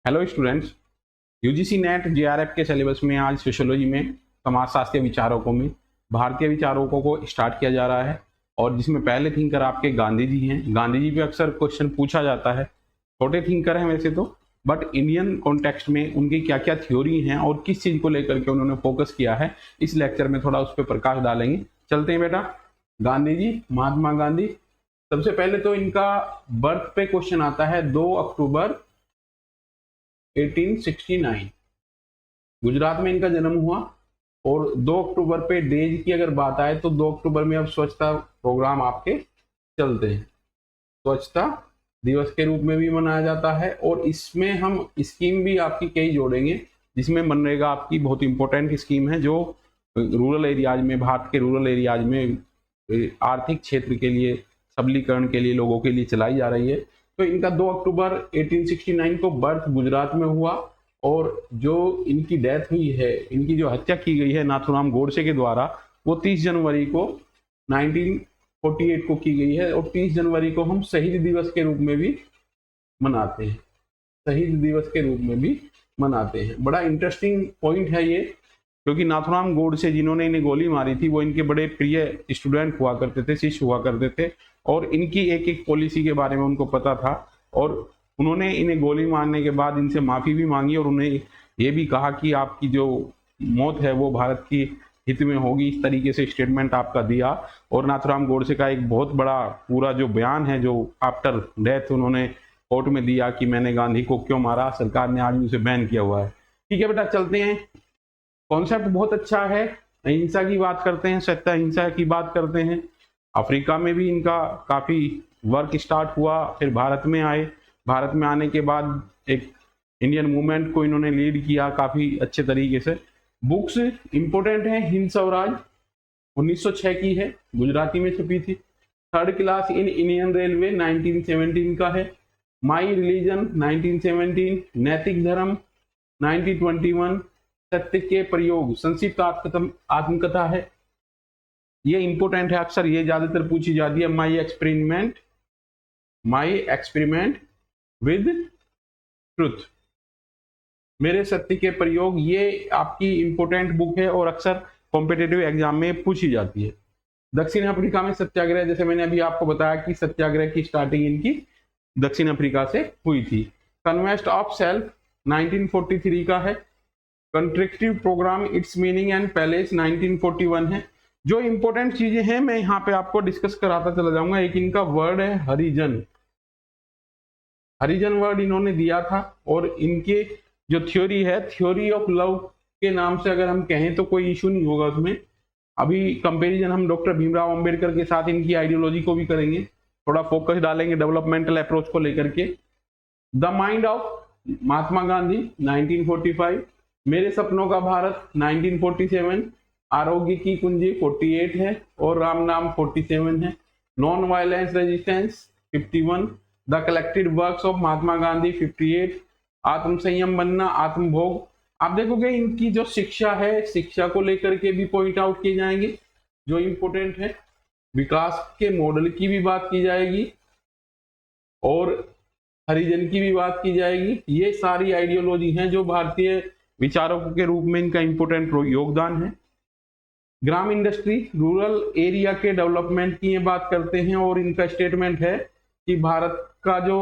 Hello students. UGC net JRF के syllabus में आज सोशियोलॉजी में समाजशास्त्रीय विचारकों में भारतीय विचारकों को स्टार्ट किया जा रहा है और जिसमें पहले थिंकर आपके गांधी जी हैं। गांधी जी पे अक्सर क्वेश्चन पूछा जाता है। छोटे थिंकर हैं वैसे तो, बट इंडियन कॉन्टेक्स्ट में उनकी क्या क्या थ्योरी हैं और किस चीज़ को लेकर के उन्होंने फोकस किया है, इस लेक्चर में थोड़ा उस पर प्रकाश डालेंगे। चलते हैं बेटा। गांधी जी, महात्मा गांधी। सबसे पहले तो इनका बर्थ पे क्वेश्चन आता है 2 अक्टूबर 1869 गुजरात में इनका जन्म हुआ। और 2 अक्टूबर पे डेज की अगर बात आए तो 2 अक्टूबर में अब स्वच्छता प्रोग्राम आपके चलते हैं। स्वच्छता दिवस के रूप में भी मनाया जाता है और इसमें हम स्कीम भी आपकी कई जोड़ेंगे, जिसमें मनरेगा आपकी बहुत इंपॉर्टेंट स्कीम है जो रूरल एरियाज में, भारत के रूरल एरियाज में आर्थिक क्षेत्र के लिए, सबलीकरण के लिए, लोगों के लिए चलाई जा रही है। तो इनका 2 अक्टूबर 1869 को बर्थ गुजरात में हुआ और जो इनकी डेथ हुई है, इनकी जो हत्या की गई है नाथूराम गोडसे के द्वारा, वो 30 जनवरी को 1948 को की गई है। और 30 जनवरी को हम शहीद दिवस के रूप में भी मनाते हैं। शहीद दिवस के रूप में भी मनाते हैं। बड़ा इंटरेस्टिंग पॉइंट है ये, क्योंकि नाथूराम गोडसे जिन्होंने इन्हें गोली मारी थी वो इनके बड़े प्रिय स्टूडेंट हुआ करते थे, शिष्य हुआ करते थे और इनकी एक एक पॉलिसी के बारे में उनको पता था। और उन्होंने इन्हें गोली मारने के बाद इनसे माफ़ी भी मांगी और उन्हें ये भी कहा कि आपकी जो मौत है वो भारत की हित में होगी। इस तरीके से स्टेटमेंट आपका दिया। और नाथूराम गोडसे का एक बहुत बड़ा पूरा जो बयान है जो आफ्टर डेथ उन्होंने कोर्ट में दिया कि मैंने गांधी को क्यों मारा, सरकार ने आज उसे बैन किया हुआ है। ठीक है बेटा, चलते हैं। कॉन्सेप्ट बहुत अच्छा है। अहिंसा की बात करते हैं, सत्य अहिंसा की बात करते हैं। अफ्रीका में भी इनका काफ़ी वर्क स्टार्ट हुआ, फिर भारत में आए। भारत में आने के बाद एक इंडियन मूवमेंट को इन्होंने लीड किया काफ़ी अच्छे तरीके से। बुक्स इंपोर्टेंट है। हिंद स्वराज 1906 की है, गुजराती में छपी थी। Third class in Indian railway 1917 का है। माई रिलीजन 1917, नैतिक धर्म 1921, सत्य के प्रयोग संक्षिप्त आत्मकथा है। ये इंपोर्टेंट है, अक्सर ये ज्यादातर पूछी जाती है। माई एक्सपेरिमेंट विद ट्रुथ, मेरे सत्य के प्रयोग, ये आपकी इंपोर्टेंट बुक है और अक्सर कॉम्पिटेटिव एग्जाम में पूछी जाती है। दक्षिण अफ्रीका में सत्याग्रह, जैसे मैंने अभी आपको बताया कि सत्याग्रह की स्टार्टिंग इनकी दक्षिण अफ्रीका से हुई थी। कन्वेस्ट ऑफ सेल्फ 1943 का है। Constructive programme, it's meaning and palace 1941 है। जो इंपॉर्टेंट चीजें हैं मैं यहाँ पे आपको डिस्कस कराता चला जाऊंगा। एक इनका वर्ड है हरिजन। हरिजन वर्ड इन्होंने दिया था और इनके जो थ्योरी है, थ्योरी ऑफ लव के नाम से अगर हम कहें तो कोई इशू नहीं होगा उसमें। अभी कंपैरिजन हम डॉक्टर भीमराव अंबेडकर के साथ इनकी आइडियोलॉजी को भी करेंगे, थोड़ा फोकस डालेंगे डेवलपमेंटल अप्रोच को लेकर के। The mind of Mahatma Gandhi 1945, मेरे सपनों का भारत 1947, आरोग्य की कुंजी 48 है और राम नाम 47 है। Non violence resistance 51, the collected works of Mahatma Gandhi 58, आत्म संयम बनना, आत्मभोग। आप देखोगे इनकी जो शिक्षा है, शिक्षा को लेकर के भी पॉइंट आउट किए जाएंगे जो इंपोर्टेंट है। विकास के मॉडल की भी बात की जाएगी और हरिजन की भी बात की जाएगी। ये सारी आइडियोलॉजी हैं जो भारतीय विचारकों के रूप में इनका इंपोर्टेंट योगदान है। ग्राम इंडस्ट्री, रूरल एरिया के डेवलपमेंट की ये बात करते हैं और इनका स्टेटमेंट है कि भारत का जो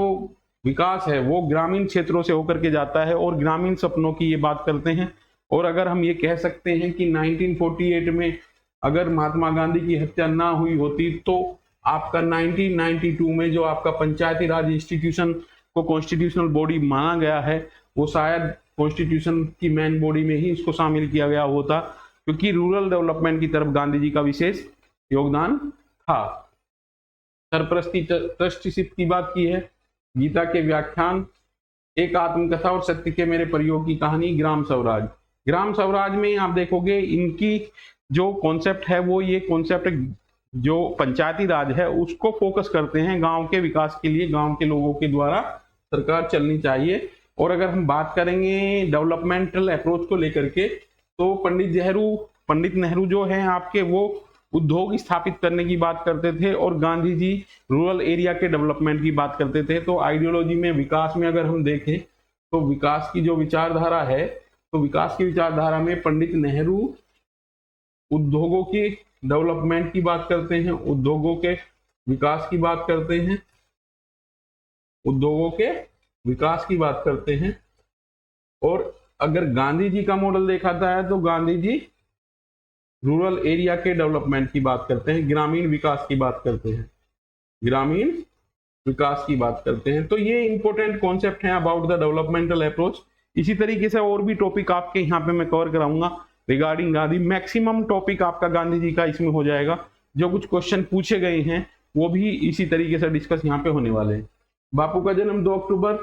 विकास है वो ग्रामीण क्षेत्रों से होकर के जाता है और ग्रामीण सपनों की ये बात करते हैं। और अगर हम ये कह सकते हैं कि 1948 में अगर महात्मा गांधी की हत्या ना हुई होती तो आपका 1992 में जो आपका पंचायती राज इंस्टीट्यूशन को कॉन्स्टिट्यूशनल बॉडी माना गया है, वो शायद कॉन्स्टिट्यूशन की मेन बॉडी में ही इसको शामिल किया गया होता, क्योंकि रूरल डेवलपमेंट की तरफ गांधी जी का विशेष योगदान था। सरपरस्ती ट्रस्टीशिप की बात की है। गीता के व्याख्यान, एक आत्मकथा और सत्य के मेरे प्रयोग की कहानी, ग्राम स्वराज। ग्राम स्वराज में आप देखोगे इनकी जो कॉन्सेप्ट है वो ये कॉन्सेप्ट जो पंचायती राज है उसको फोकस करते हैं। गांव के विकास के लिए गांव के लोगों के द्वारा सरकार चलनी चाहिए। और अगर हम बात करेंगे डेवलपमेंटल अप्रोच को लेकर के तो पंडित नेहरू जो है आपके, वो उद्योग स्थापित करने की बात करते थे और गांधी जी रूरल एरिया के डेवलपमेंट की बात करते थे। तो आइडियोलॉजी में, विकास में अगर हम देखें तो विकास की जो विचारधारा है, तो विकास की विचारधारा में पंडित नेहरू उद्योगों की डेवलपमेंट की बात करते हैं, उद्योगों के विकास की बात करते हैं, उद्योगों के विकास की बात करते हैं। और अगर गांधी जी का मॉडल देखा जाता है तो गांधी जी रूरल एरिया के डेवलपमेंट की बात करते हैं, ग्रामीण विकास की बात करते हैं, ग्रामीण विकास की बात करते हैं। तो ये इंपॉर्टेंट कॉन्सेप्ट है अबाउट द डेवलपमेंटल अप्रोच। इसी तरीके से और भी टॉपिक आपके यहाँ पे मैं कवर कराऊंगा रिगार्डिंग गांधी। मैक्सिमम टॉपिक आपका गांधी जी का इसमें हो जाएगा। जो कुछ क्वेश्चन पूछे गए हैं वो भी इसी तरीके से डिस्कस यहाँ पे होने वाले हैं। बापू का जन्म 2 अक्टूबर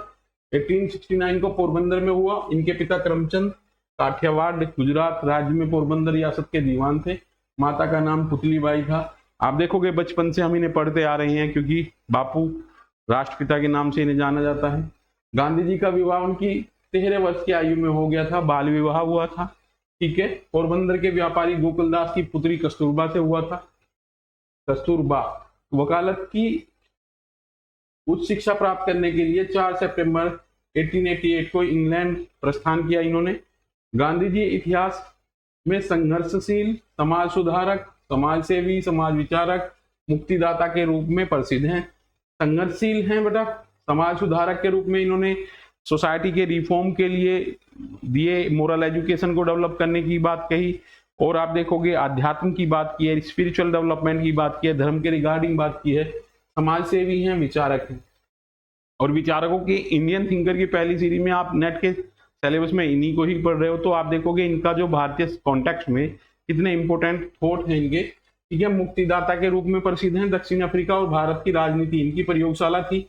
1869 को पोरबंदर में हुआ। इनके पिता करमचंद काठियावाड़ गुजरात राज्य में पोरबंदर रियासत के दीवान थे। माता का नाम पुतलीबाई था। आप देखोगे बचपन से हम इन्हें पढ़ते आ रहे हैं क्योंकि बापू राष्ट्रपिता के नाम से इन्हें जाना जाता है। गांधी जी का विवाह उनकी 13 वर्ष की आयु में हो गया था, बाल विवाह हुआ था। ठीक है, पोरबंदर के व्यापारी गोकुलदास की पुत्री कस्तूरबा से हुआ था। कस्तूरबा वकालत की उच्च शिक्षा प्राप्त करने के लिए 4 सितंबर 1888 को इंग्लैंड प्रस्थान किया इन्होंने। गांधी जी इतिहास में संघर्षशील, समाज सुधारक, समाज सेवी, समाज विचारक, मुक्तिदाता के रूप में प्रसिद्ध हैं। संघर्षशील हैं बेटा, समाज सुधारक के रूप में इन्होंने सोसाइटी के रिफॉर्म के लिए दिए, मोरल एजुकेशन को डेवलप करने की बात कही। और आप देखोगे आध्यात्म की बात की है, स्पिरिचुअल डेवलपमेंट की बात की है, धर्म के रिगार्डिंग बात की है। समाज सेवी हैं, विचारक हैं। और विचारकों की इंडियन थिंकर की पहली सीरीज में आप नेट के सिलेबस में इन्हीं को ही पढ़ रहे हो, तो आप देखोगे इनका जो भारतीय कॉन्टेक्स्ट में कितने इंपॉर्टेंट थॉट हैं इनके। ठीक है, मुक्तिदाता के रूप में प्रसिद्ध हैं। दक्षिण अफ्रीका और भारत की राजनीति इनकी प्रयोगशाला थी।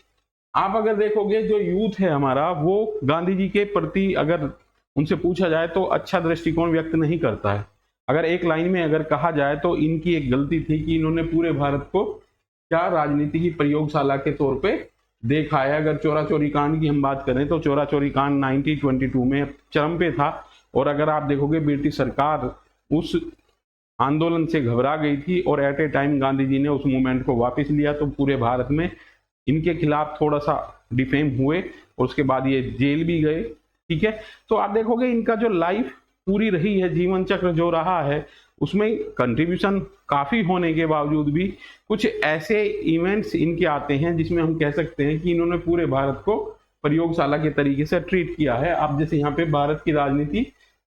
आप अगर देखोगे जो यूथ है हमारा, वो गांधी जी के प्रति अगर उनसे पूछा जाए तो अच्छा दृष्टिकोण व्यक्त नहीं करता है। अगर एक लाइन में अगर कहा जाए तो इनकी एक गलती थी कि इन्होंने पूरे भारत को क्या राजनीति की प्रयोगशाला के तौर पे देखा है। अगर चोरा चोरी कांड की हम बात करें तो चोरा चोरी कांड 1922 में चरम पे था। और अगर आप देखोगे ब्रिटिश सरकार उस आंदोलन से घबरा गई थी और एट ए टाइम गांधी जी ने उस मूवमेंट को वापस लिया, तो पूरे भारत में इनके खिलाफ थोड़ा सा डिफेम हुए और उसके बाद ये जेल भी गए। ठीक है, तो आप देखोगे इनका जो लाइफ पूरी रही है, जीवन चक्र जो रहा है, उसमें कंट्रीब्यूशन काफी होने के बावजूद भी कुछ ऐसे इवेंट्स इनके आते हैं जिसमें हम कह सकते हैं कि इन्होंने पूरे भारत को प्रयोगशाला के तरीके से ट्रीट किया है। अब जैसे यहाँ पे भारत की राजनीति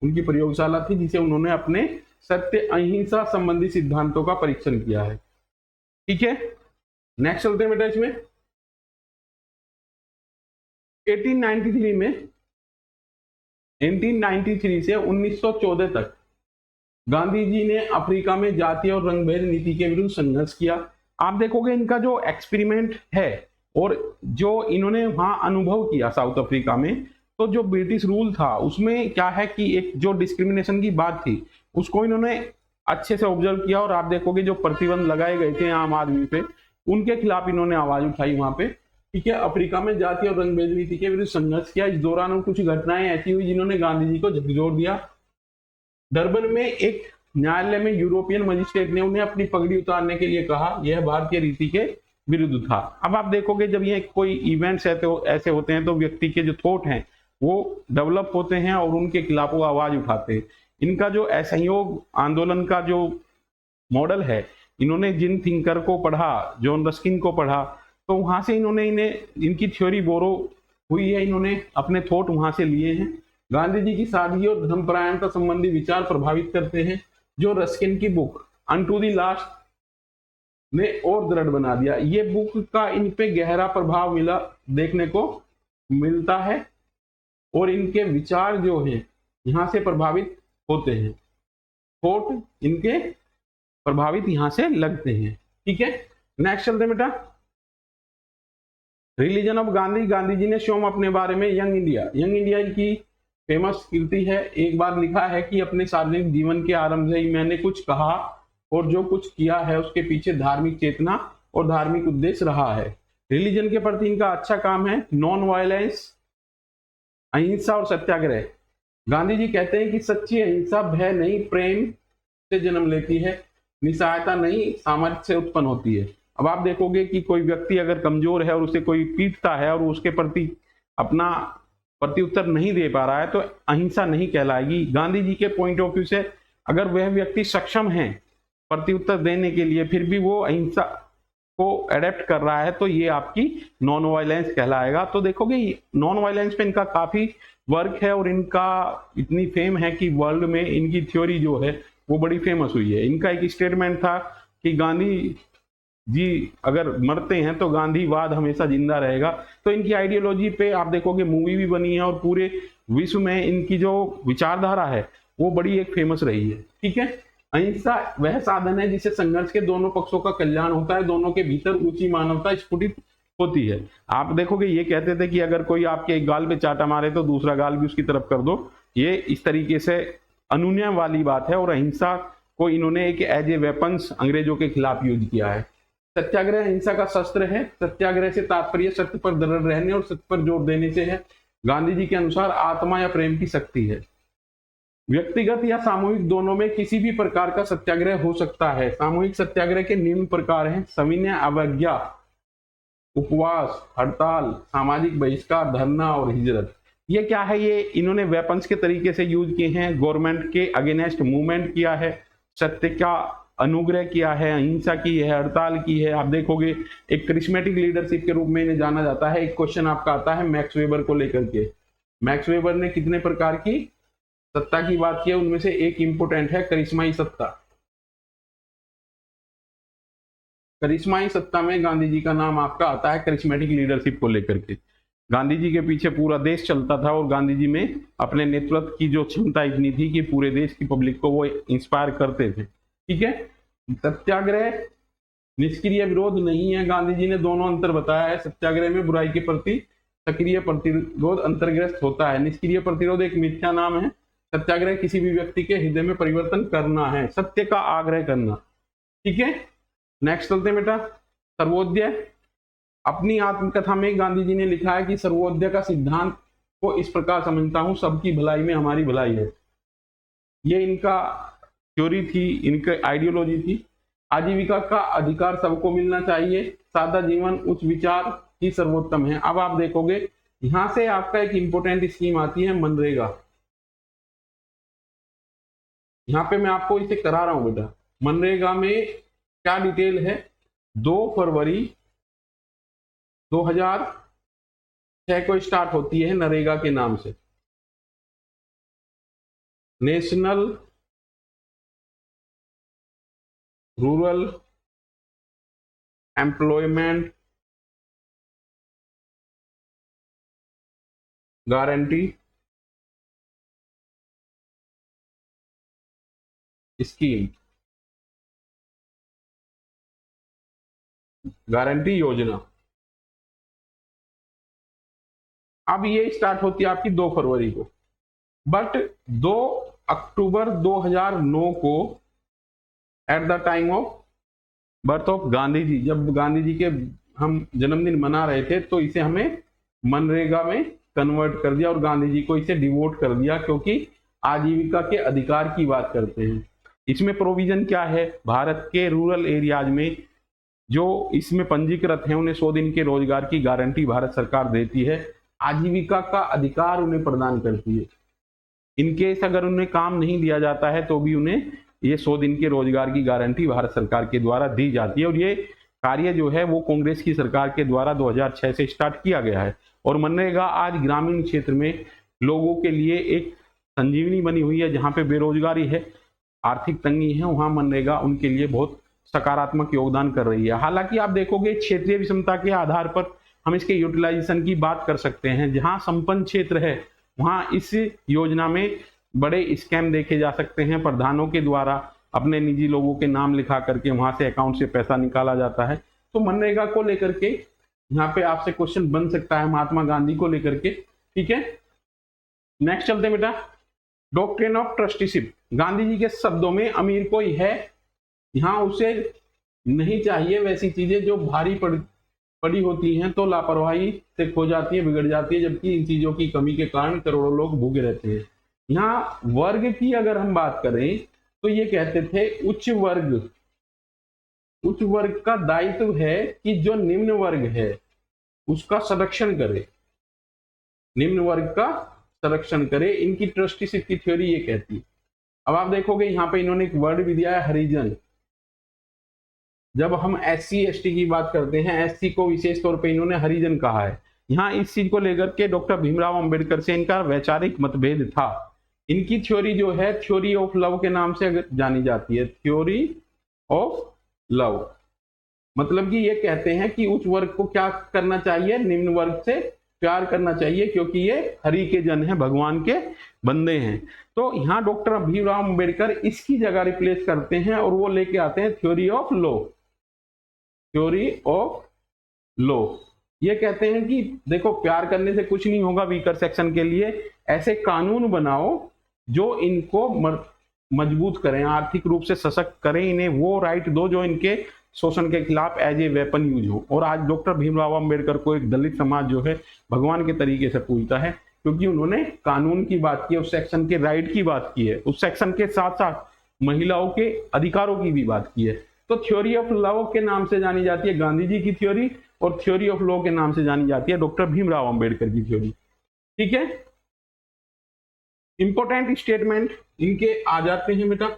उनकी प्रयोगशाला थी जिसे उन्होंने अपने सत्य अहिंसा संबंधी सिद्धांतों का परीक्षण किया है। ठीक है, नेक्स्ट चलते हैं बेटा इसमें 1893 से 1914 तक गांधी जी ने अफ्रीका में जातीय और रंगभेद नीति के विरुद्ध संघर्ष किया। आप देखोगे इनका जो एक्सपेरिमेंट है और जो इन्होंने वहां अनुभव किया साउथ अफ्रीका में, तो जो ब्रिटिश रूल था उसमें क्या है कि एक जो डिस्क्रिमिनेशन की बात थी उसको इन्होंने अच्छे से ऑब्जर्व किया। और आप देखोगे जो प्रतिबंध लगाए गए थे आम आदमी पे, उनके खिलाफ इन्होंने आवाज उठाई वहां पे। ठीक है, अफ्रीका में जातीय और रंगभेद नीति के विरुद्ध संघर्ष किया। इस दौरान कुछ घटनाएं ऐसी हुई जिन्होंने गांधी जी को झकझोर दिया। डरबन में एक न्यायालय में यूरोपियन मजिस्ट्रेट ने उन्हें अपनी पगड़ी उतारने के लिए कहा, यह भारतीय रीति के विरुद्ध था। अब आप देखोगे जब ये कोई इवेंट्स ऐसे होते हैं तो व्यक्ति के जो थॉट हैं वो डेवलप होते हैं और उनके खिलाफ वो आवाज उठाते हैं। इनका जो असहयोग आंदोलन का जो मॉडल है, इन्होंने जिन थिंकर को पढ़ा, जॉन रस्किन को पढ़ा, तो वहां से इनकी थ्योरी बोरो हुई है, इन्होंने अपने थॉट वहां से लिए हैं। गांधी जी की सादगी और धर्मपरायणता संबंधी विचार प्रभावित करते हैं, जो रस्किन की बुक अनटू द लास्ट ने और दृढ़ बना दिया। ये बुक का इन पे गहरा प्रभाव देखने को मिलता है और इनके विचार जो हैं यहां से प्रभावित होते हैं, थॉट इनके प्रभावित यहां से लगते हैं। ठीक है, नेक्स्ट चलते हैं बेटा रिलीजन ऑफ गांधी। गांधी जी ने स्वयं अपने बारे में यंग इंडिया की फेमस कीर्ति है। एक बार लिखा है कि अपने सार्वजनिक जीवन के आरंभ से ही मैंने कुछ कहा और जो कुछ किया है उसके पीछे धार्मिक चेतना और धार्मिक उद्देश्य रहा है। रिलीजन के प्रति इनका अच्छा काम है, नॉन वायलेंस, अहिंसा और सत्याग्रह। गांधी जी कहते हैं कि सच्ची अहिंसा भय नहीं प्रेम से जन्म लेती है, निस्सहायता नहीं सामर्थ्य से उत्पन्न होती है। अब आप देखोगे कि कोई व्यक्ति अगर कमजोर है और उसे कोई पीटता है और उसके प्रति अपना प्रत्युत्तर नहीं दे पा रहा है तो अहिंसा नहीं कहलाएगी। गांधी जी के पॉइंट ऑफ व्यू से अगर वह व्यक्ति सक्षम है प्रत्युत्तर देने के लिए फिर भी वो अहिंसा को एडेप्ट कर रहा है तो ये आपकी नॉन वायलेंस कहलाएगा। तो देखोगे नॉन वायलेंस पे इनका काफी वर्क है और इनका इतनी फेम है कि वर्ल्ड में इनकी थ्योरी जो है वो बड़ी फेमस हुई है। इनका एक स्टेटमेंट था कि गांधी जी अगर मरते हैं तो गांधीवाद हमेशा जिंदा रहेगा। तो इनकी आइडियोलॉजी पे आप देखोगे मूवी भी बनी है और पूरे विश्व में इनकी जो विचारधारा है वो बड़ी एक फेमस रही है। ठीक है, अहिंसा वह साधन है जिससे संघर्ष के दोनों पक्षों का कल्याण होता है, दोनों के भीतर ऊंची मानवता स्फुटित होती है। आप देखोगे ये कहते थे कि अगर कोई आपके एक गाल पे चाटा मारे तो दूसरा गाल भी उसकी तरफ कर दो, ये इस तरीके से अनुनय वाली बात है। और अहिंसा को इन्होंने एक एज ए वेपन्स अंग्रेजों के खिलाफ यूज किया है। सत्याग्रह अहिंसा का शस्त्र है। सत्याग्रह से तात्पर्य सत्य पर दृढ़ रहने और सत्य पर जोर देने से है। गांधी जी के अनुसार आत्मा या प्रेम की शक्ति है। व्यक्तिगत या सामूहिक दोनों में किसी भी प्रकार का सत्याग्रह हो सकता है। सामूहिक सत्याग्रह के निम्न प्रकार हैं: सविनय अवज्ञा, उपवास, हड़ताल, सामाजिक बहिष्कार, धरना और हिजरत। ये क्या है? ये इन्होंने वेपन्स के तरीके से यूज किए हैं। गवर्नमेंट के अगेंस्ट मूवमेंट किया है, सत्य का अनुग्रह किया है, अहिंसा की है, हड़ताल की है। आप देखोगे एक करिश्मेटिक लीडरशिप के रूप में इन्हें जाना जाता है। एक क्वेश्चन आपका आता है मैक्स वेबर को लेकर के। मैक्स वेबर ने कितने प्रकार की सत्ता की बात की है, उनमें से एक इंपोर्टेंट है करिश्माई सत्ता। करिश्माई सत्ता में गांधी जी का नाम आपका आता है करिश्मेटिक लीडरशिप को लेकर के। गांधी जी के पीछे पूरा देश चलता था और गांधी जी में अपने नेतृत्व की जो क्षमता इतनी थी कि पूरे देश की पब्लिक को वो इंस्पायर करते थे। ठीक है, सत्याग्रह निष्क्रिय विरोध नहीं है। गांधी जी ने दोनों अंतर बताया है। सत्याग्रह में बुराई के प्रति सक्रिय प्रतिरोध अंतर्ग्रस्त होता है। निष्क्रिय प्रतिरोध एक मिथ्या नाम है। सत्याग्रह किसी भी व्यक्ति के हृदय में परिवर्तन करना है, सत्य का आग्रह करना। ठीक है, नेक्स्ट चलते हैं बेटा। सर्वोदय। अपनी आत्मकथा में गांधी जी ने लिखा है कि सर्वोदय का सिद्धांत को इस प्रकार समझता हूं, सबकी भलाई में हमारी भलाई है। ये इनका थ्योरी थी, इनकी आइडियोलॉजी थी। आजीविका का अधिकार सबको मिलना चाहिए। सादा जीवन उच्च विचार ही सर्वोत्तम है। अब आप देखोगे यहां से आपका एक इंपोर्टेंट स्कीम आती है मनरेगा। यहां पे मैं आपको इसे करा रहा हूं बेटा। मनरेगा में क्या डिटेल है? 2 फरवरी 2006 को स्टार्ट होती है नरेगा के नाम से, national rural employment guarantee scheme, guarantee योजना। अब ये स्टार्ट होती है आपकी 2 फरवरी को, बट 2 अक्टूबर 2009 को at the time of birth of Gandhi ji, जब गांधी जी के हम जन्मदिन मना रहे थे तो इसे हमें मनरेगा में कन्वर्ट कर दिया और गांधी जी को इसे डिवोट कर दिया, क्योंकि आजीविका के अधिकार की बात करते हैं। इसमें प्रोविजन क्या है? भारत के रूरल एरियाज में जो इसमें पंजीकृत हैं उन्हें 100 दिन के रोजगार की गारंटी भारत सरकार देती है। आजीविका का अधिकार उन्हें प्रदान करती है। इनकेस अगर उन्हें काम नहीं दिया जाता है तो भी उन्हें ये 100 दिन के रोजगार की गारंटी भारत सरकार के द्वारा दी जाती है। और ये कार्य जो है वो कांग्रेस की सरकार के द्वारा 2006 से स्टार्ट किया गया है। और मनरेगा आज ग्रामीण क्षेत्र में लोगों के लिए एक संजीवनी बनी हुई है। जहाँ पे बेरोजगारी है, आर्थिक तंगी है, वहाँ मनरेगा उनके लिए बहुत सकारात्मक योगदान कर रही है। हालांकि आप देखोगे क्षेत्रीय विषमता के आधार पर हम इसके यूटिलाइजेशन की बात कर सकते हैं। जहाँ संपन्न क्षेत्र है वहाँ इस योजना में बड़े स्कैम देखे जा सकते हैं। प्रधानों के द्वारा अपने निजी लोगों के नाम लिखा करके वहां से अकाउंट से पैसा निकाला जाता है। तो मनरेगा को लेकर के यहाँ पे आपसे क्वेश्चन बन सकता है, महात्मा गांधी को लेकर के। ठीक है, नेक्स्ट चलते हैं बेटा। Doctrine of trusteeship. Gandhi ji के शब्दों में अमीर कोई है, यहाँ उसे नहीं चाहिए वैसी चीजें जो भारी पड़ी होती हैं तो लापरवाही से खो जाती है, बिगड़ जाती है, जबकि इन चीजों की कमी के कारण करोड़ों लोग भूखे रहते हैं। यहाँ वर्ग की अगर हम बात करें तो ये कहते थे उच्च वर्ग का दायित्व है कि जो निम्न वर्ग है उसका संरक्षण करे। निम्न वर्ग का संरक्षण करे, इनकी ट्रस्टीशिप की थ्योरी ये कहती है। अब आप देखोगे यहाँ पे इन्होंने एक वर्ड भी दिया है हरिजन। जब हम SC ST की बात करते हैं, SC को विशेष तौर पे इन्होंने हरिजन कहा है। यहाँ इस चीज को लेकर के डॉक्टर भीमराव अंबेडकर से इनका वैचारिक मतभेद था। इनकी थ्योरी जो है थ्योरी ऑफ लव के नाम से जानी जाती है। थ्योरी ऑफ लव मतलब कि ये कहते हैं कि उच्च वर्ग को क्या करना चाहिए, निम्न वर्ग से प्यार करना चाहिए, क्योंकि ये हरि के जन हैं, भगवान के बंदे हैं। तो यहाँ डॉक्टर भीमराव अंबेडकर इसकी जगह रिप्लेस करते हैं और वो लेके आते हैं theory of law. Theory of law ये कहते हैं कि देखो प्यार करने से कुछ नहीं होगा वीकर सेक्शन के लिए, ऐसे कानून बनाओ जो इनको मजबूत करें, आर्थिक रूप से सशक्त करें, इन्हें वो राइट दो जो इनके शोषण के खिलाफ एज ए वेपन यूज हो। और आज डॉक्टर भीमराव अंबेडकर को एक दलित समाज जो है भगवान के तरीके से पूजता है, क्योंकि उन्होंने कानून की बात की, उस सेक्शन के राइट की बात की है, उस सेक्शन के साथ साथ महिलाओं के अधिकारों की भी बात की है। तो थ्योरी ऑफ लव के नाम से जानी जाती है गांधी जी की थ्योरी, और थ्योरी ऑफ लॉ के नाम से जानी जाती है डॉक्टर भीमराव अंबेडकर की थ्योरी। ठीक है, इंपॉर्टेंट स्टेटमेंट इनके आ जाते हैं बेटा।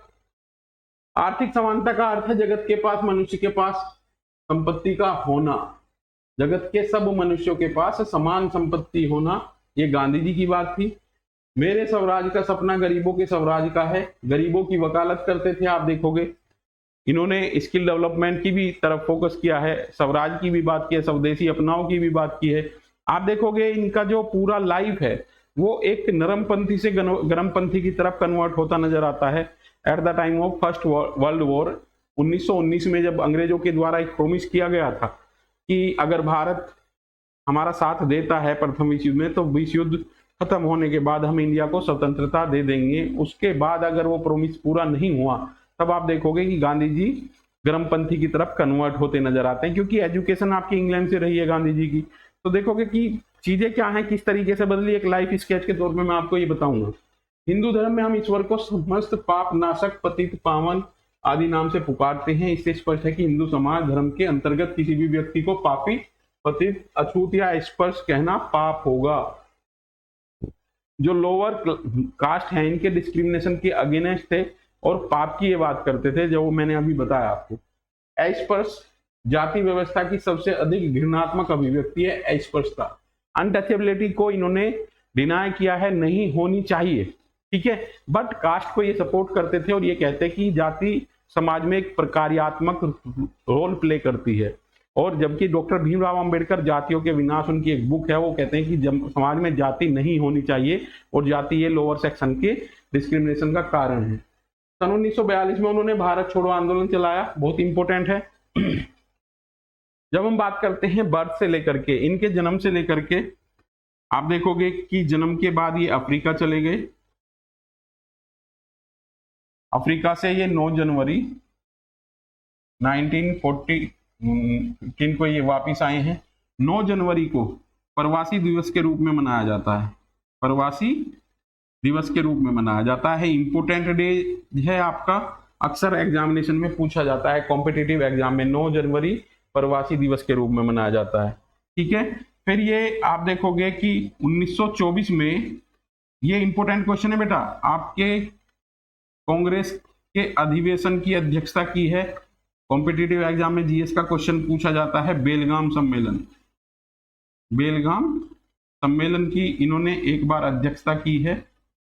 आर्थिक समानता का अर्थ है जगत के पास, मनुष्य के पास संपत्ति का होना, जगत के सब मनुष्यों के पास समान संपत्ति होना, ये गांधी जी की बात थी। मेरे स्वराज का सपना गरीबों के स्वराज का है, गरीबों की वकालत करते थे। आप देखोगे इन्होंने स्किल डेवलपमेंट की भी तरफ फोकस किया है, स्वराज की भी बात की है, स्वदेशी अपनाओ की भी बात की है। आप देखोगे इनका जो पूरा लाइफ है वो एक नरमपंथी से गर्मपंथी की तरफ कन्वर्ट होता नजर आता है। Eight the time of first world war 1919 में जब अंग्रेजों के द्वारा एक प्रोमिस किया गया था कि अगर भारत हमारा साथ देता है प्रथम विश्व युद्ध में, तो विश्व युद्ध खत्म होने के बाद हम इंडिया को स्वतंत्रता दे देंगे। उसके बाद अगर वो प्रोमिस पूरा नहीं हुआ, तब आप देखोगे कि गांधी जी गर्मपंथी की तरफ कन्वर्ट होते नजर आते हैं, क्योंकि एजुकेशन आपकी इंग्लैंड से रही है गांधी जी की। तो देखोगे कि चीजें क्या हैं, किस तरीके से बदली, एक लाइफ स्केच के तौर पे मैं आपको ये बताऊंगा। हिंदू धर्म में हम ईश्वर को समस्त पाप नाशक, पतित, पावन आदि नाम से पुकारते हैं। इससे स्पष्ट है कि हिंदू समाज धर्म के अंतर्गत किसी भी व्यक्ति को पापी, पतित, अछूत या स्पर्श कहना पाप होगा। जो लोअर कास्ट है इनके डिस्क्रिमिनेशन के अगेंस्ट थे और पाप की ये बात करते थे, जो मैंने अभी बताया आपको। अस्पृश्य जाति व्यवस्था की सबसे अधिक घृणात्मक अभिव्यक्ति है अस्पृश्यता। अनटचेबिलिटी को इन्होंने डिनाई किया है, नहीं होनी चाहिए, ठीक है, बट कास्ट को ये सपोर्ट करते थे और ये कहते कि जाति समाज में एक प्रकार्यात्मक रोल प्ले करती है। और जबकि डॉक्टर भीमराव अंबेडकर जातियों के विनाश उनकी एक बुक है, वो कहते हैं कि समाज में जाति नहीं होनी चाहिए और जाति ये लोअर सेक्शन के डिस्क्रिमिनेशन का कारण है। सन 1942 में उन्होंने भारत छोड़ो आंदोलन चलाया, बहुत इंपॉर्टेंट है। जब हम बात करते हैं बर्थ से लेकर के, इनके जन्म से लेकर के, आप देखोगे कि जन्म के बाद ये अफ्रीका चले गए। अफ्रीका से ये 9 जनवरी 1914 को ये वापिस आए हैं। 9 जनवरी को प्रवासी दिवस के रूप में मनाया जाता है, प्रवासी दिवस के रूप में मनाया जाता है। इंपोर्टेंट डे है आपका, अक्सर एग्जामिनेशन में पूछा जाता है, कॉम्पिटिटिव एग्जाम में 9 जनवरी प्रवासी दिवस के रूप में मनाया जाता है, ठीक है। फिर ये आप देखोगे कि 1924 में, ये इंपोर्टेंट क्वेश्चन है बेटा, आपके कांग्रेस के अधिवेशन की अध्यक्षता की है। कॉम्पिटिटिव एग्जाम में जीएस का क्वेश्चन पूछा जाता है, बेलगाम सम्मेलन, बेलगाम सम्मेलन की इन्होंने एक बार अध्यक्षता की है।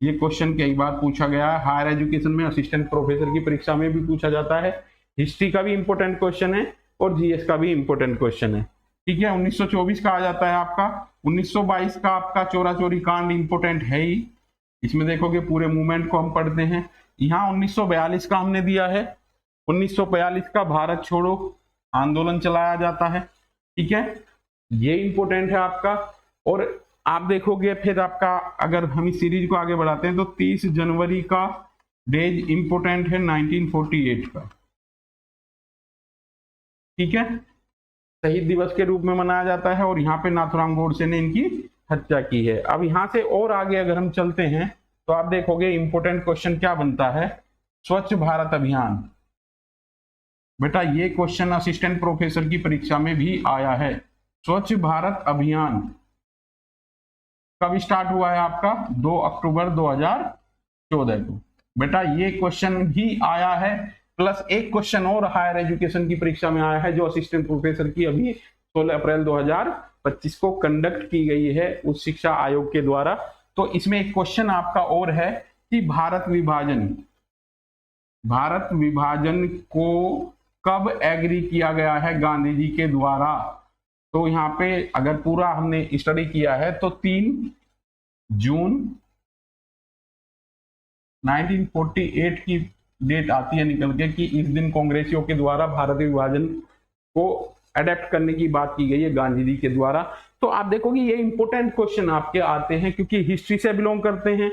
ये क्वेश्चन कई बार पूछा गया है, हायर एजुकेशन में असिस्टेंट प्रोफेसर की परीक्षा में भी पूछा जाता है। हिस्ट्री का भी इंपॉर्टेंट क्वेश्चन है और जीएस का भी इंपॉर्टेंट क्वेश्चन है, ठीक है। 1924 का आ जाता है आपका। 1922 का आपका चोरा चोरी कांड इंपॉर्टेंट है ही, इसमें देखोगे पूरे मूवमेंट को हम पढ़ते हैं। यहाँ 1942 का हमने दिया है, 1942 का भारत छोड़ो आंदोलन चलाया जाता है, ठीक है, ये इंपॉर्टेंट है आपका। और आप देखोगे फिर आपका, अगर हम इस सीरीज को आगे बढ़ाते हैं तो 30 जनवरी का डेज इंपॉर्टेंट है 1948 का, ठीक है, शहीद दिवस के रूप में मनाया जाता है और यहाँ पे नाथुराम गोडसे ने इनकी हत्या की है। अब यहाँ से और आगे अगर हम चलते हैं तो आप देखोगे इंपॉर्टेंट क्वेश्चन क्या बनता है, स्वच्छ भारत अभियान। बेटा ये क्वेश्चन असिस्टेंट प्रोफेसर की परीक्षा में भी आया है, स्वच्छ भारत अभियान कब स्टार्ट हुआ है आपका? 2 अक्टूबर 2014 को। बेटा ये क्वेश्चन भी आया है, प्लस एक क्वेश्चन और हायर एजुकेशन की परीक्षा में आया है जो असिस्टेंट प्रोफेसर की अभी 16 अप्रैल 2025 को कंडक्ट की गई है उच्च शिक्षा आयोग के द्वारा। तो इसमें एक क्वेश्चन आपका और है कि भारत विभाजन को कब एग्री किया गया है गांधी जी के द्वारा? तो यहाँ पे अगर पूरा हमने स्टडी किया है तो 3 जून 1948 की डेट आती है निकल के कि इस दिन कांग्रेसियों के द्वारा भारत विभाजन को अडेप्ट करने की बात की गई है गांधी जी के द्वारा। तो आप देखोगे ये इंपॉर्टेंट क्वेश्चन आपके आते हैं क्योंकि हिस्ट्री से बिलोंग करते हैं,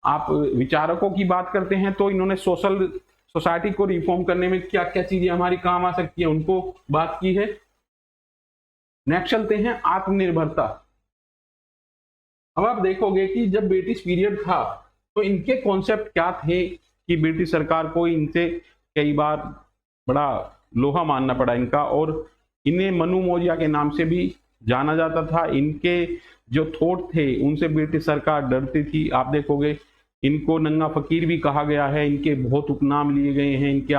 आप विचारकों की बात करते हैं तो इन्होंने सोसाइटी को रिफॉर्म करने में क्या क्या चीजें हमारी काम आ सकती है उनको बात की है। नेक्स्ट चलते हैं आत्मनिर्भरता। अब आप देखोगे कि जब ब्रिटिश पीरियड था तो इनके कॉन्सेप्ट क्या थे कि ब्रिटिश सरकार को इनसे कई बार बड़ा लोहा मानना पड़ा इनका, और इन्हें मनु मौर्य के नाम से भी जाना जाता था। इनके जो थॉट थे उनसे ब्रिटिश सरकार डरती थी। आप देखोगे इनको नंगा फकीर भी कहा गया है, इनके बहुत उपनाम लिए गए हैं, इनके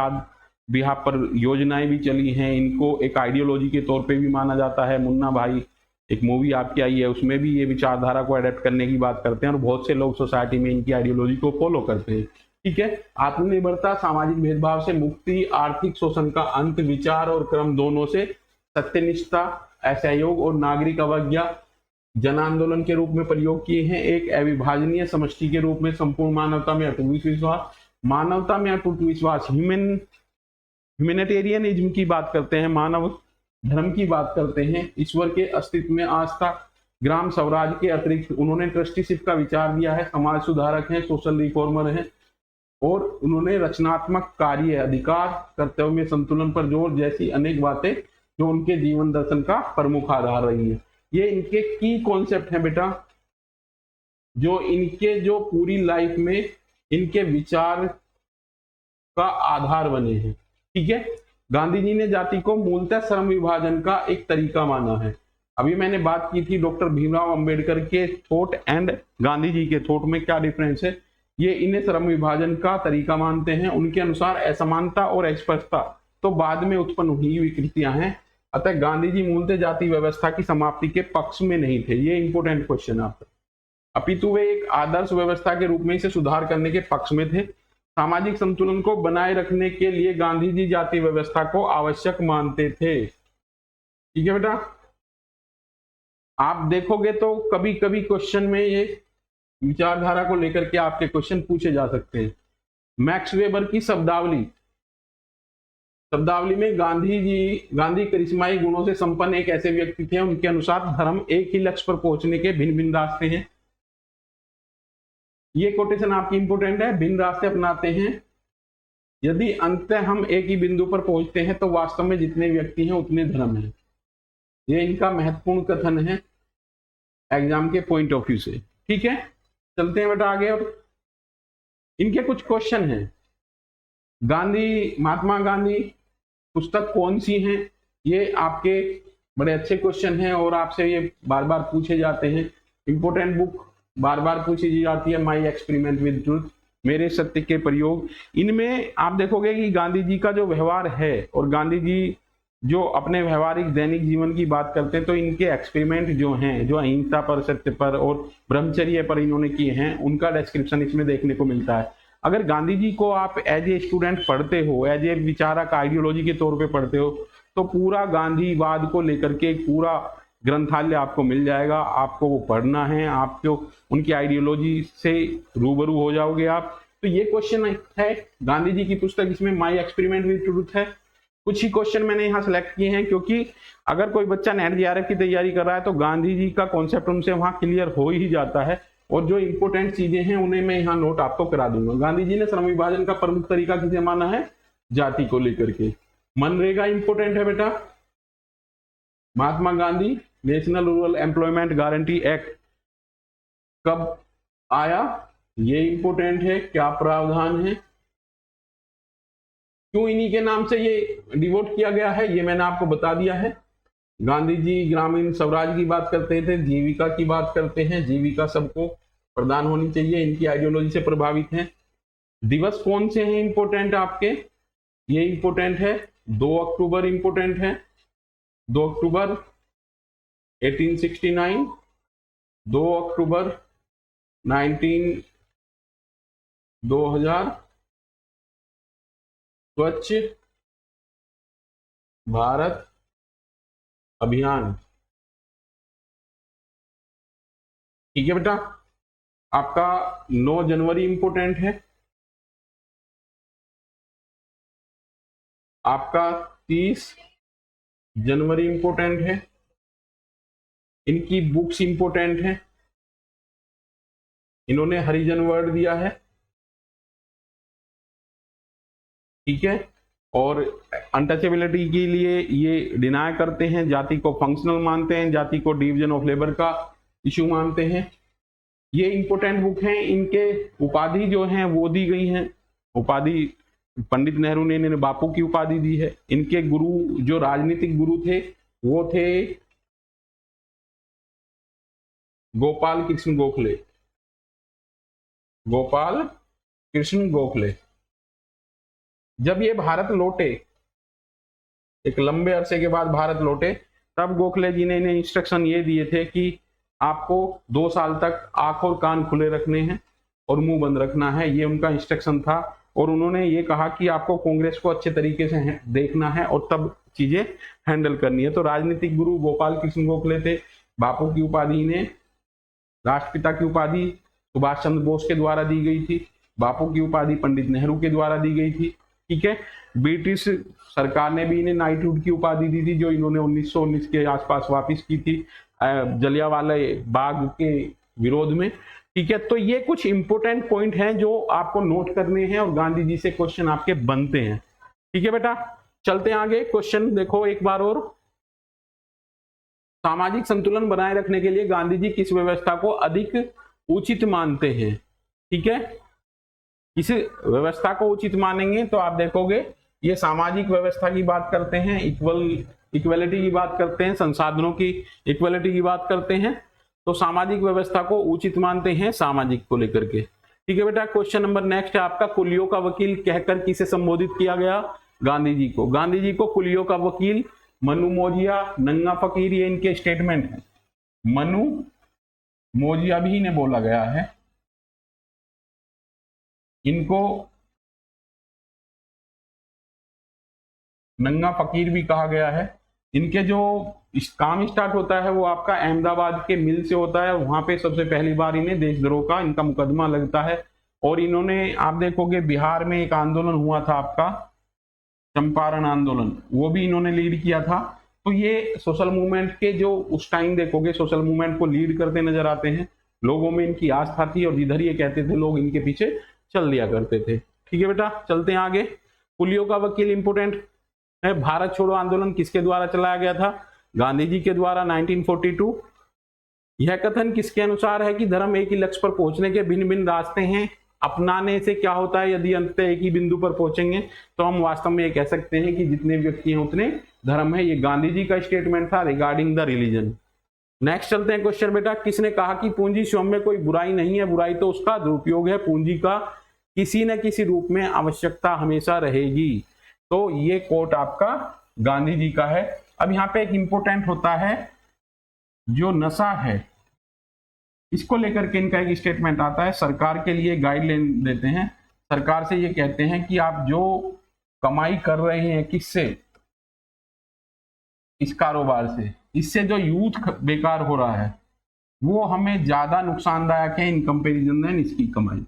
बिहार पर योजनाएं भी चली हैं, इनको एक आइडियोलॉजी के तौर पे भी माना जाता है। मुन्ना भाई एक मूवी आपकी आई है उसमें भी ये विचारधारा को अडेप्ट करने की बात करते हैं और बहुत से लोग सोसाइटी में इनकी आइडियोलॉजी को फॉलो करते हैं। ठीक है, आत्मनिर्भरता, सामाजिक भेदभाव से मुक्ति, आर्थिक शोषण का अंत, विचार और क्रम दोनों से, सत्यनिष्ठा, असहयोग और नागरिक अवज्ञा जन आंदोलन के रूप में प्रयोग किए हैं। एक अविभाजनीय समष्टि के रूप में संपूर्ण मानवता में अटूट विश्वास, मानवता में अटूट विश्वास, ह्यूमैनिटेरियनिज्म की बात करते हैं, मानव धर्म की बात करते हैं, ईश्वर के अस्तित्व में आस्था, ग्राम स्वराज के अतिरिक्त उन्होंने ट्रस्टीशिप का विचार दिया है, समाज सुधारक हैं, सोशल रिफॉर्मर हैं और उन्होंने रचनात्मक कार्य, अधिकार, कर्तव्य में संतुलन पर जोर जैसी अनेक बातें जो उनके जीवन दर्शन का प्रमुख आधार रही है। ये इनके की कॉन्सेप्ट हैं बेटा, जो इनके जो पूरी लाइफ में इनके विचार का आधार बने हैं। ठीक है, गांधी जी ने जाति को मूलतः श्रम विभाजन का एक तरीका माना है। अभी मैंने बात की थी डॉक्टर भीमराव अंबेडकर के थॉट एंड गांधी जी के थॉट में क्या डिफरेंस है। ये इन्हें श्रम विभाजन का तरीका मानते हैं। उनके अनुसार असमानता और अस्पृश्यता तो बाद में उत्पन्न हुई विकृतियां हैं, अतः गांधी जी मूलतः जाति व्यवस्था की समाप्ति के पक्ष में नहीं थे। ये इंपोर्टेंट क्वेश्चन है आपका। अपितु वे एक आदर्श व्यवस्था के रूप में इसे सुधार करने के पक्ष में थे। सामाजिक संतुलन को बनाए रखने के लिए गांधी जी जाति व्यवस्था को आवश्यक मानते थे। ठीक है बेटा, आप देखोगे तो कभी कभी क्वेश्चन में ये विचारधारा को लेकर के आपके क्वेश्चन पूछे जा सकते हैं। मैक्स वेबर की शब्दावली में गांधी करिश्माई गुणों से संपन्न एक ऐसे व्यक्ति थे, उनके अनुसार धर्म एक ही लक्ष्य पर पहुंचने के भिन्न भिन्न रास्ते हैं। ये कोटेशन आपकी इंपोर्टेंट है, भिन्न रास्ते अपनाते हैं, यदि अंततः हम एक ही बिंदु पर पहुंचते हैं तो वास्तव में जितने व्यक्ति हैं उतने धर्म हैं। ये इनका महत्वपूर्ण कथन है एग्जाम के पॉइंट ऑफ व्यू से। ठीक है, चलते हैं बेटा आगे। और इनके कुछ क्वेश्चन हैं। महात्मा गांधी पुस्तक कौन सी है, ये आपके बड़े अच्छे क्वेश्चन हैं और आपसे ये बार बार पूछे जाते हैं। इंपोर्टेंट बुक बार बार पूछी जाती है, माई एक्सपेरिमेंट विद ट्रूथ, मेरे सत्य के प्रयोग। इनमें आप देखोगे कि गांधी जी का जो व्यवहार है और गांधी जी जो अपने व्यवहारिक दैनिक जीवन की बात करते हैं तो इनके एक्सपेरिमेंट जो हैं, जो अहिंसा पर, सत्य पर और ब्रह्मचर्य पर इन्होंने किए हैं, उनका डिस्क्रिप्शन इसमें देखने को मिलता है। अगर गांधी जी को आप एज ए स्टूडेंट पढ़ते हो, एज ए विचारक आइडियोलॉजी के तौर पे पढ़ते हो, तो पूरा गांधीवाद को लेकर के पूरा ग्रंथालय आपको मिल जाएगा। आपको वो पढ़ना है, आपको उनकी आइडियोलॉजी से रूबरू हो जाओगे आप। तो ये क्वेश्चन है गांधी जी की पुस्तक, इसमें माई एक्सपेरिमेंट विद ट्रूथ है। कुछ ही क्वेश्चन मैंने यहाँ सेलेक्ट किए हैं क्योंकि अगर कोई बच्चा नेट जेआरएफ की तैयारी कर रहा है तो गांधी जी का कॉन्सेप्ट उनसे वहां क्लियर हो ही जाता है, और जो इंपोर्टेंट चीजें हैं उन्हें मैं यहाँ नोट आपको करा दूंगा। गांधी जी ने श्रम विभाजन का प्रमुख तरीका किसे माना है, जाति को लेकर के। मनरेगा इंपोर्टेंट है बेटा। Mahatma Gandhi national rural employment guarantee act कब आया, ये इंपोर्टेंट है। क्या प्रावधान है, क्यों इन्हीं के नाम से ये डिवोट किया गया है, ये मैंने आपको बता दिया है। गांधी जी ग्रामीण स्वराज की बात करते थे, जीविका की बात करते हैं, जीविका सबको प्रदान होनी चाहिए, इनकी आइडियोलॉजी से प्रभावित हैं। दिवस कौन से हैं इंपोर्टेंट आपके, ये इंपोर्टेंट है, 2 अक्टूबर इंपोर्टेंट है, 2 अक्टूबर 1869, 2 अक्टूबर 2000, स्वच्छ भारत अभियान। ठीक है बेटा, आपका 9 जनवरी इंपोर्टेंट है, आपका 30 जनवरी इंपोर्टेंट है, इनकी बुक्स इंपोर्टेंट है, इन्होंने हरिजन वर्ड दिया है, ठीक है, और अनटचेबिलिटी के लिए ये डिनाई करते हैं, जाति को फंक्शनल मानते हैं, जाति को डिवीजन ऑफ लेबर का इशू मानते हैं। ये इंपोर्टेंट बुक हैं, इनके उपाधि जो हैं वो दी गई हैं, उपाधि पंडित नेहरू ने इन्हें बापू की उपाधि दी है। इनके गुरु जो राजनीतिक गुरु थे वो थे गोपाल कृष्ण गोखले, गोपाल कृष्ण गोखले। जब ये भारत लौटे, एक लंबे अरसे के बाद भारत लौटे, तब गोखले जी ने इन्हें इंस्ट्रक्शन ये दिए थे कि आपको 2 साल तक आंख और कान खुले रखने हैं और मुंह बंद रखना है, ये उनका इंस्ट्रक्शन था। और उन्होंने ये कहा कि आपको कांग्रेस को अच्छे तरीके से देखना है और तब चीजें हैंडल करनी है। तो राजनीतिक गुरु गोपाल कृष्ण गोखले थे, बापू की उपाधि इन्हें, राष्ट्रपिता की उपाधि सुभाष चंद्र बोस के द्वारा दी गई थी, बापू की उपाधि पंडित नेहरू के द्वारा दी गई थी, ठीक है। ब्रिटिश सरकार ने भी इन्हें नाइटहुड की उपाधि दी थी, जो इन्होंने 1919 के आसपास वापस की थी जलियांवाला बाग के विरोध में, ठीक है। तो ये कुछ इंपोर्टेंट पॉइंट हैं जो आपको नोट करने हैं और गांधी जी से क्वेश्चन आपके बनते हैं, ठीक है बेटा। चलते हैं आगे, क्वेश्चन देखो एक बार और। सामाजिक संतुलन बनाए रखने के लिए गांधी जी किस व्यवस्था को अधिक उचित मानते हैं, ठीक है। किस व्यवस्था को उचित मानेंगे तो आप देखोगे ये सामाजिक व्यवस्था की बात करते हैं, इक्वलिटी की बात करते हैं, संसाधनों की इक्वलिटी की बात करते हैं। तो सामाजिक व्यवस्था को उचित मानते हैं सामाजिक को लेकर के, ठीक है बेटा। क्वेश्चन नंबर नेक्स्ट है आपका, कुलियों का वकील कहकर किसे संबोधित किया गया, गांधी जी को। गांधी जी को कुलियों का वकील, मनु मौजिया, नंगा फकीर, ये इनके स्टेटमेंट है। मनु मौजिया भी इन्हें बोला गया है, इनको नंगा फकीर भी कहा गया है। इनके जो काम स्टार्ट होता है वो आपका अहमदाबाद के मिल से होता है, वहां पे सबसे पहली बार इन्हें देशद्रोह का इनका मुकदमा लगता है। और इन्होंने आप देखोगे बिहार में एक आंदोलन हुआ था आपका चंपारण आंदोलन, वो भी इन्होंने लीड किया था। तो ये सोशल मूवमेंट के जो उस टाइम देखोगे सोशल मूवमेंट को लीड करते नजर आते हैं, लोगों में इनकी आस्था थी और जिधर ये कहते थे लोग इनके पीछे चल दिया करते थे, ठीक है बेटा। चलते हैं आगे, कुलियों का वकील इंपोर्टेंट है। भारत छोड़ो आंदोलन किसके द्वारा चलाया गया था, गांधी जी के द्वारा 1942। यह कथन किसके अनुसार है कि धर्म एक ही लक्ष्य पर पहुंचने के भिन्न भिन्न रास्ते हैं, अपनाने से क्या होता है, यदि अंततः एक ही बिंदु पर पहुंचेंगे तो हम वास्तव में ये कह सकते हैं कि जितने व्यक्ति हैं उतने धर्म है। ये गांधी जी का स्टेटमेंट था रिगार्डिंग द रिलीजन। नेक्स्ट चलते हैं क्वेश्चन बेटा, किसने कहा कि पूंजी स्वयं में कोई बुराई नहीं है, बुराई तो उसका दुरुपयोग है, पूंजी का किसी न किसी रूप में आवश्यकता हमेशा रहेगी। तो ये कोट आपका गांधी जी का है। अब यहाँ पे एक इंपोर्टेंट होता है जो नशा है, इसको लेकर के इनका एक स्टेटमेंट आता है, सरकार के लिए गाइडलाइन देते हैं। सरकार से ये कहते हैं कि आप जो कमाई कर रहे हैं किससे, इस कारोबार से, इससे जो यूथ बेकार हो रहा है वो हमें ज्यादा नुकसानदायक है इन कंपेरिजन देन इसकी कमाई।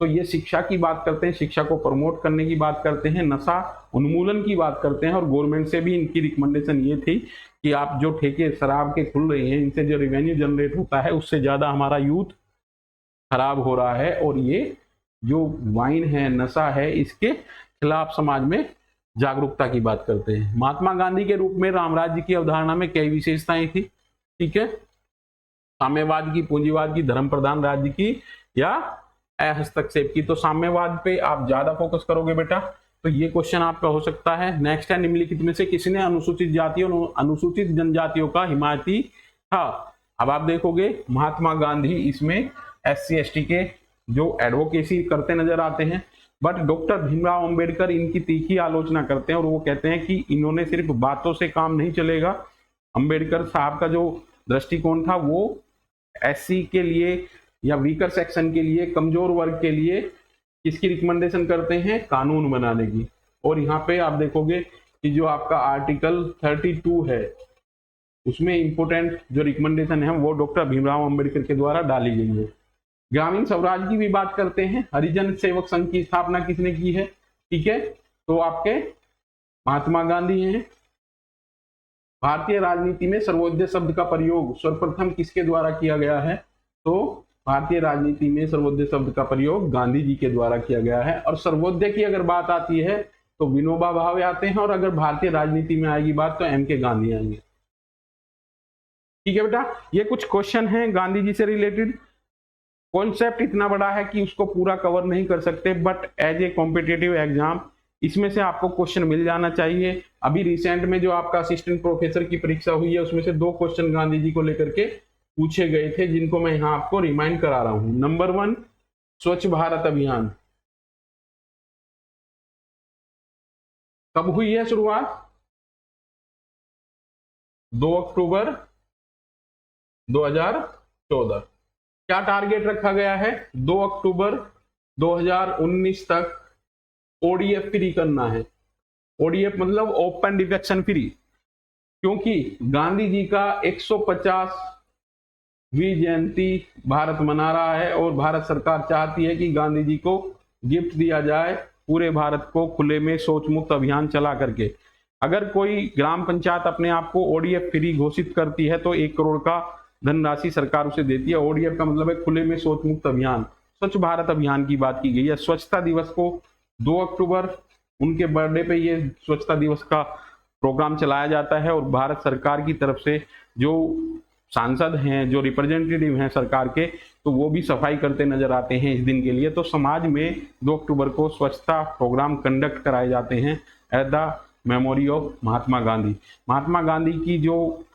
तो ये शिक्षा की बात करते हैं, शिक्षा को प्रमोट करने की बात करते हैं, नशा उन्मूलन की बात करते हैं। और गवर्नमेंट से भी इनकी रिकमेंडेशन ये थी कि आप जो ठेके शराब के खुल रहे हैं इनसे जो रेवेन्यू जनरेट होता है उससे ज्यादा हमारा यूथ खराब हो रहा है, और ये जो वाइन है, नशा है, इसके खिलाफ समाज में जागरूकता की बात करते हैं। महात्मा गांधी के रूप में रामराज्य की अवधारणा में कई विशेषताएं थी, ठीक है। साम्यवाद की, पूंजीवाद की, धर्म प्रधान राज्य की या हस्तक्षेप की। तो साम्यवाद पे आप ज्यादा फोकस करोगे बेटा, तो ये क्वेश्चन आपका हो सकता है। नेक्स्ट है, निम्नलिखित में से किसने अनुसूचित जातियों और अनुसूचित जनजातियों का हिमायती था? अब आप देखोगे महात्मा गांधी इसमें SC ST के जो एडवोकेसी करते नजर आते हैं, बट डॉक्टर भीमराव अंबेडकर इनकी तीखी आलोचना करते हैं और वो कहते हैं कि इन्होंने सिर्फ बातों से काम नहीं चलेगा। अंबेडकर साहब का जो दृष्टिकोण था वो SC के लिए या वीकर सेक्शन के लिए, कमजोर वर्ग के लिए किसकी रिकमेंडेशन करते हैं? कानून बनाने की। और यहाँ पे आप देखोगे कि जो आपका आर्टिकल 32 है उसमें इंपोर्टेंट जो रिकमेंडेशन है वो डॉक्टर भीमराव अंबेडकर के द्वारा डाली गई है। ग्रामीण स्वराज की भी बात करते हैं। हरिजन सेवक संघ की स्थापना किसने की है? ठीक है, तो आपके महात्मा गांधी हैं। भारतीय राजनीति में सर्वोदय शब्द का प्रयोग सर्वप्रथम किसके द्वारा किया गया है? तो भारतीय राजनीति में सर्वोदय शब्द का प्रयोग गांधी जी के द्वारा किया गया है। और सर्वोदय की अगर बात आती है तो विनोबा भावे आते हैं, और अगर भारतीय राजनीति में आएगी बात तो MK गांधी आएंगे। ठीक है बेटा, ये कुछ क्वेश्चन हैं गांधी जी से रिलेटेड। कॉन्सेप्ट इतना बड़ा है कि उसको पूरा कवर नहीं कर सकते, but as a competitive exam इसमें से आपको क्वेश्चन मिल जाना चाहिए। अभी रिसेंट में जो आपका असिस्टेंट प्रोफेसर की परीक्षा हुई है उसमें से 2 क्वेश्चन गांधी जी को लेकर के पूछे गए थे, जिनको मैं यहाँ आपको रिमाइंड करा रहा हूं। नंबर 1, स्वच्छ भारत अभियान कब हुई है शुरुआत? 2 अक्टूबर 2014। क्या टारगेट रखा गया है? 2 अक्टूबर 2019 तक ODF फ्री करना है। ODF मतलब ओपन डिफेक्शन फ्री, क्योंकि गांधी जी का 150वीं जयंती भारत मना रहा है और भारत सरकार चाहती है कि गांधी जी को गिफ्ट दिया जाए पूरे भारत को खुले में शौच मुक्त अभियान चला करके। अगर कोई ग्राम पंचायत अपने आप को ODF फ्री घोषित करती है तो 1 करोड़ का धनराशि सरकार उसे देती है। ODF का मतलब है खुले में शौच मुक्त अभियान। स्वच्छ भारत अभियान की बात की गई है। स्वच्छता दिवस को 2 अक्टूबर उनके बर्थडे पे ये स्वच्छता दिवस का प्रोग्राम चलाया जाता है, और भारत सरकार की तरफ से जो सांसद हैं, जो रिप्रेजेंटेटिव हैं सरकार के, तो वो भी सफाई करते नजर आते हैं इस दिन के लिए। तो समाज में 2 अक्टूबर को स्वच्छता प्रोग्राम कंडक्ट कराए जाते हैं at the memory of Mahatma Gandhi. Mahatma Gandhi की जो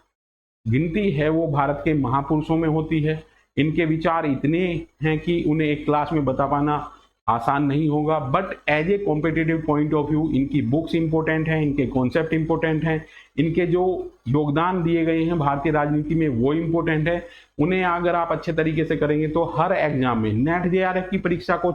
गिनती है वो भारत के महापुरुषों में होती है। इनके विचार इतने हैं कि उन्हें एक क्लास में बता पाना आसान नहीं होगा, but as a competitive point of view इनकी बुक्स इंपॉर्टेंट हैं, इनके कॉन्सेप्ट इंपॉर्टेंट हैं, इनके जो योगदान दिए गए हैं भारतीय राजनीति में वो इंपॉर्टेंट है। उन्हें अगर आप अच्छे तरीके से करेंगे तो हर एग्जाम में, नेट JRF की परीक्षा को,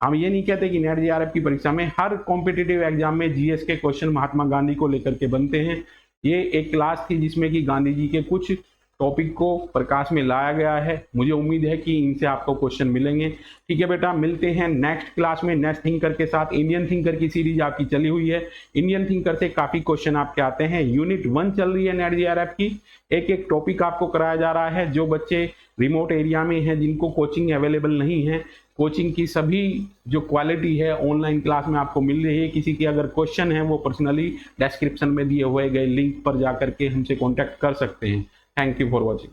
हम ये नहीं कहते कि नेट JRF की परीक्षा में, हर कॉम्पिटिटिव एग्जाम में GS के क्वेश्चन महात्मा गांधी को लेकर के बनते हैं। ये एक क्लास थी जिसमें कि गांधी जी के कुछ टॉपिक को प्रकाश में लाया गया है। मुझे उम्मीद है कि इनसे आपको क्वेश्चन मिलेंगे। ठीक है बेटा, मिलते हैं नेक्स्ट क्लास में नेक्स्ट थिंकर के साथ। इंडियन थिंकर की सीरीज आपकी चली हुई है। इंडियन थिंकर से काफी क्वेश्चन आपके आते हैं। यूनिट 1 चल रही है नेट JRF की। एक टॉपिक आपको कराया जा रहा है। जो बच्चे रिमोट एरिया में हैं, जिनको कोचिंग अवेलेबल नहीं है, कोचिंग की सभी जो क्वालिटी है ऑनलाइन क्लास में आपको मिल रही है। किसी की अगर क्वेश्चन है वो पर्सनली डिस्क्रिप्शन में दिए हुए गए लिंक पर जाकर के हमसे कॉन्टैक्ट कर सकते हैं। Thank you for watching.